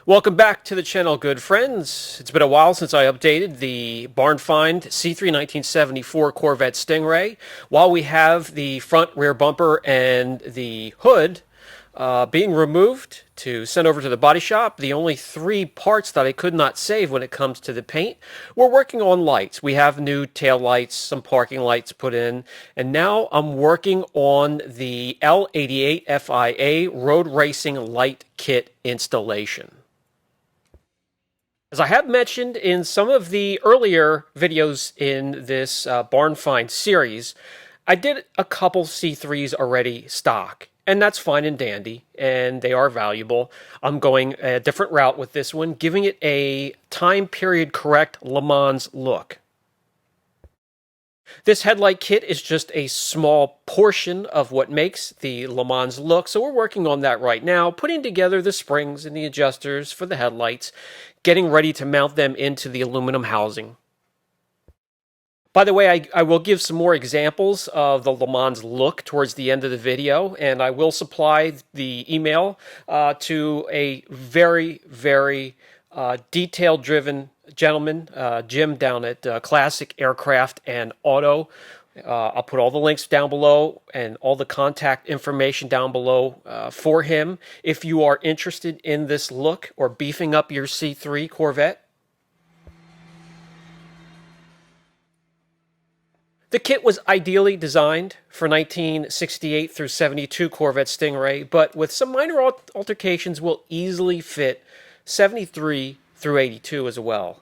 Welcome back to the channel, good friends. It's been a while since I updated the BARNFIND C3 1974 Corvette Stingray. While we have the front rear bumper and the hood being removed to send over to the body shop, the only three parts that I could not save when it comes to the paint, we're working on lights. We have new tail lights, some parking lights put in, and now I'm working on the L88 FIA road racing light kit installation. As I have mentioned in some of the earlier videos in this BARNFIND series, I did a couple C3s already stock, and that's fine and dandy, and they are valuable. I'm going a different route with this one, giving it a time period correct Le Mans look. This headlight kit is just a small portion of what makes the Le Mans look, so we're working on that right now, putting together the springs and the adjusters for the headlights, getting ready to mount them into the aluminum housing. By the way, I will give some more examples of the Le Mans look towards the end of the video, and I will supply the email to a very detail-driven gentleman, Jim, down at Classic Aircraft and Auto. I'll put all the links down below and all the contact information down below for him if you are interested in this look or beefing up your C3 Corvette. The kit was ideally designed for 1968 through 72 Corvette Stingray, but with some minor altercations will easily fit 73 through 82 as well.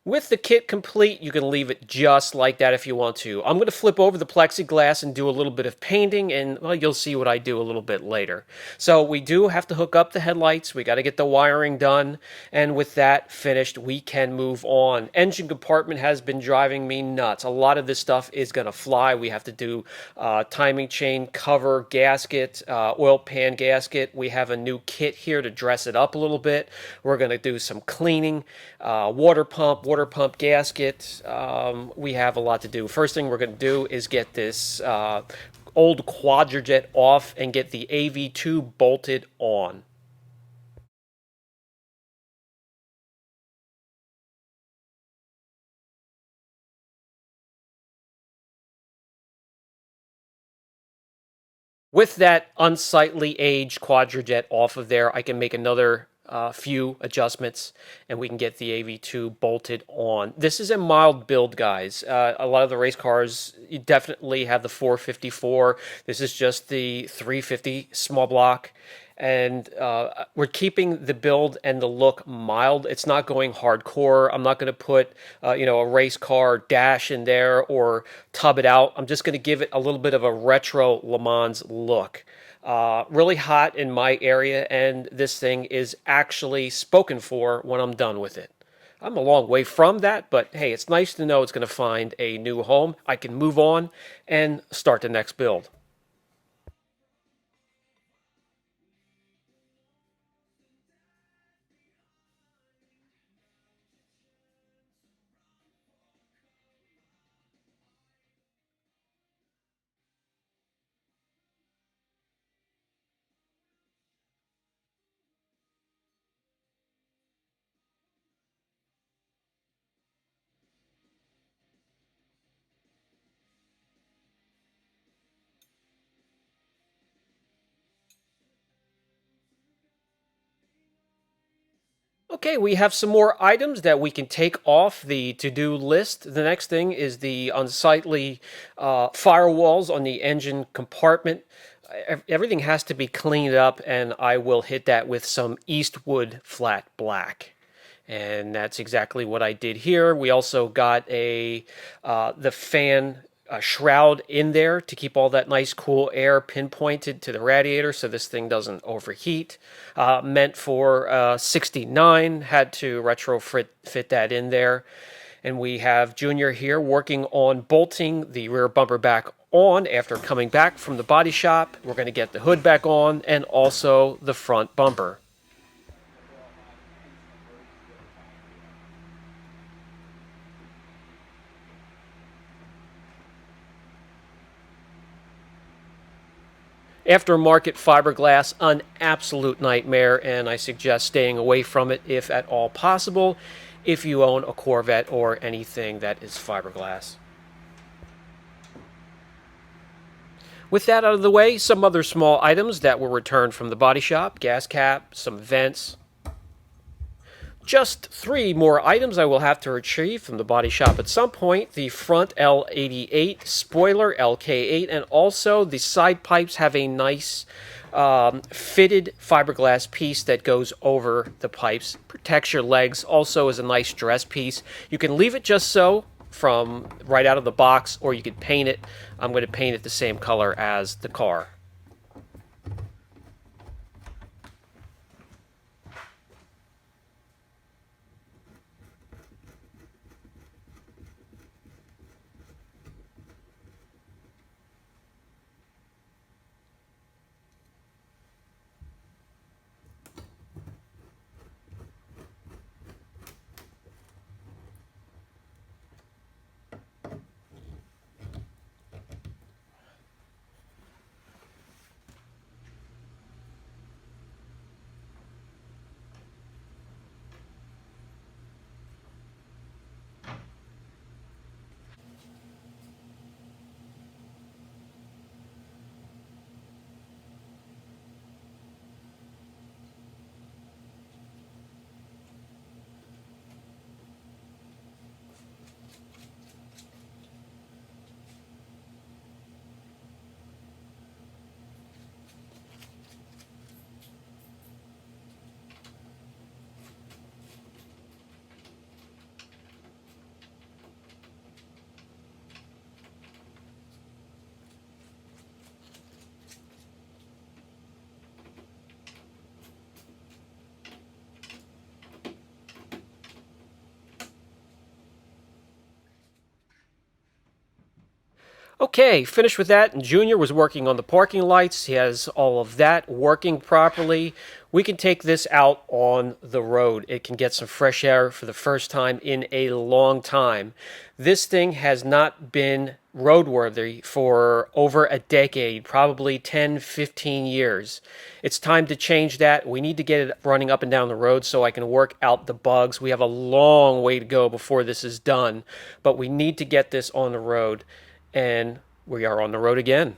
With the kit complete, you can leave it just like that if you want to. I'm going to flip over the plexiglass and do a little bit of painting, and well, you'll see what I do a little bit later. So we do have to hook up the headlights. We got to get the wiring done, and with that finished, we can move on. Engine compartment has been driving me nuts. A lot of this stuff is going to fly. We have to do timing chain, cover, gasket, oil pan gasket. We have a new kit here to dress it up a little bit. We're going to do some cleaning, water pump gasket. We have a lot to do. First thing we're going to do is get this old quadrijet off and get the AV2 bolted on. With that unsightly aged quadrijet off of there, I can make another few adjustments and we can get the AV2 bolted on. This is a mild build, guys. A lot of the race cars, you definitely have the 454. This is just the 350 small block. And we're keeping the build and the look mild. It's not going hardcore. I'm not going to put, a race car dash in there or tub it out. I'm just going to give it a little bit of a retro Le Mans look. Really hot in my area, and this thing is actually spoken for when I'm done with it. I'm a long way from that, but hey, it's nice to know it's going to find a new home. I can move on and start the next build. Okay, we have some more items that we can take off the to-do list. The next thing is the unsightly firewalls on the engine compartment. Everything has to be cleaned up, and I will hit that with some Eastwood flat black. And that's exactly what I did here. We also got the fan shroud in there to keep all that nice cool air pinpointed to the radiator so this thing doesn't overheat. Meant for 69, had to retrofit that in there. And we have Junior here working on bolting the rear bumper back on after coming back from the body shop. We're going to get the hood back on and also the front bumper. Aftermarket fiberglass, an absolute nightmare, and I suggest staying away from it if at all possible if you own a Corvette or anything that is fiberglass. With that out of the way, some other small items that were returned from the body shop: gas cap, some vents. Just 3 more items I will have to retrieve from the body shop at some point: the front L88 spoiler, LK8, and also the side pipes have a nice fitted fiberglass piece that goes over the pipes, protects your legs, also is a nice dress piece. You can leave it just so from right out of the box, or you could paint it. I'm going to paint it the same color as the car. Okay, finished with that, and Junior was working on the parking lights. He has all of that working properly. We can take this out on the road. It can get some fresh air for the first time in a long time. This thing has not been roadworthy for over a decade, probably 10, 15 years. It's time to change that. We need to get it running up and down the road so I can work out the bugs. We have a long way to go before this is done, but we need to get this on the road. And we are on the road again.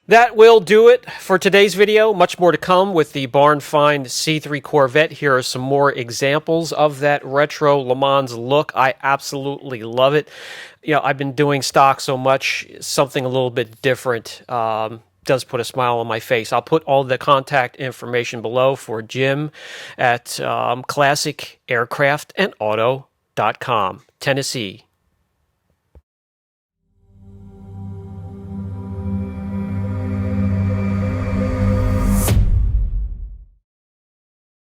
That will do it for today's video. Much more to come with the BARNFIND C3 Corvette. Here are some more examples of that retro Le Mans look. I absolutely love it. You know, I've been doing stock so much, something a little bit different does put a smile on my face. I'll put all the contact information below for Jim at classicaircraftandauto.com, Tennessee.